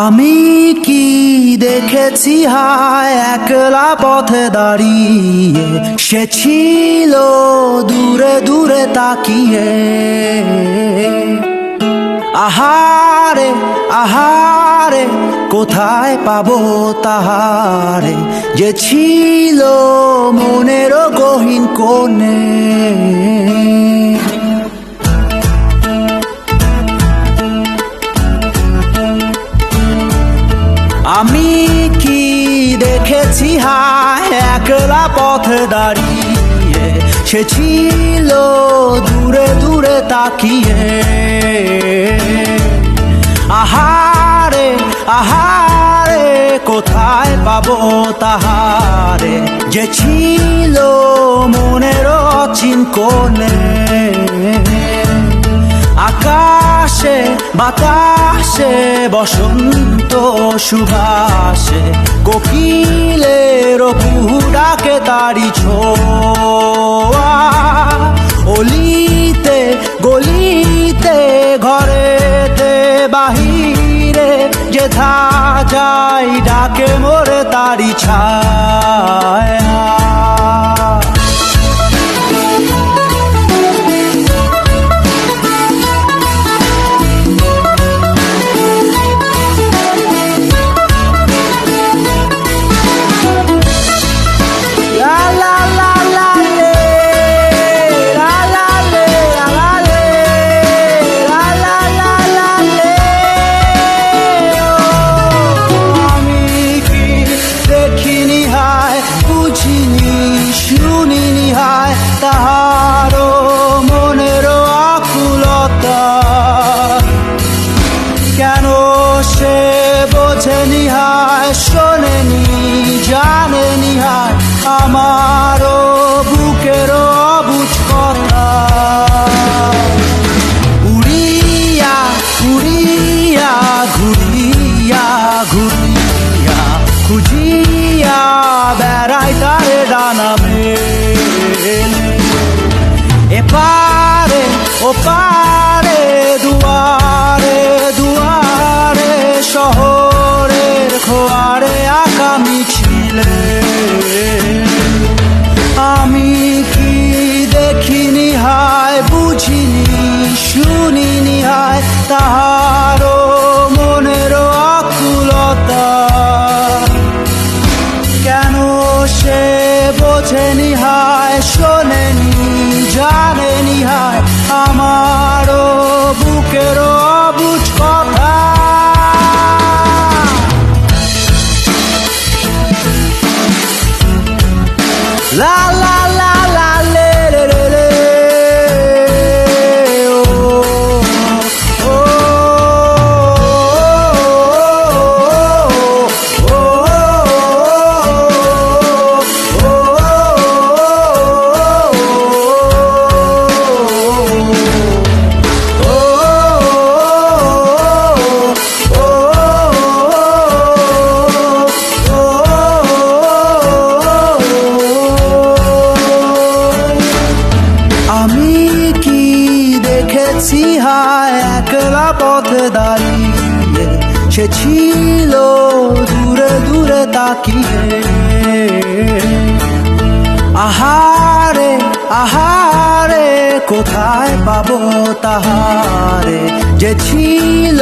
আমি কি দেখেছি হায় একলা পথে দাঁড়িয়ে, সে ছিল দূরে দূরে তাকিয়ে। আহারে আহারে কোথায় পাবো তাহারে, যে ছিল মনের গহীন কোণে। আমি কি দেখেছি হায় একলা পথে দাঁড়িয়ে, সে ছিল দূরে দূরে তাকিয়ে। আহারে আহারে কোথায় পাবো তাহারে, যে ছিল মনের অচিন কোণে। আকাশে বাতাসে বসন্ত সুবাসে, কোকিলের কুহু ডাকে তারি ছোঁয়া। অলিতে গলিতে ঘরেতে বাহিরে, যেথা যাই ডাকে মোরে তারি ছায়া। শুনিনি হায় তাহারো মনের আকুলতা, কেন সে বোঝেনি হায় শোনেনি জানেনি হায় আমারও বুকের অবুঝ কথা। উড়িয়া উড়িয়া ঘুরিয়া ঘুরিয়া খুঁজিয়া বেড়াই তারে ডানা মেলে। এপারে ওপারে দুয়ারে দুয়ারে, শহরের খোয়ারে আঁকা মিছিলে। আমি কি দেখিনি হায় বুঝিনি শুনিনি হায় তাহারও মনের আকুলতা, কেন সে বোঝেনি হায় শোনেনি জানেনি হায় আমারও বুকের অবুঝ কথা। লা লা লা লা লে রে রে রে, হায় একলা পথে দাঁড়িয়ে, সে ছিল দূরে দূরে তাকিয়ে। আহারে আহারে কোথায় পাবো তাহারে, যে ছিল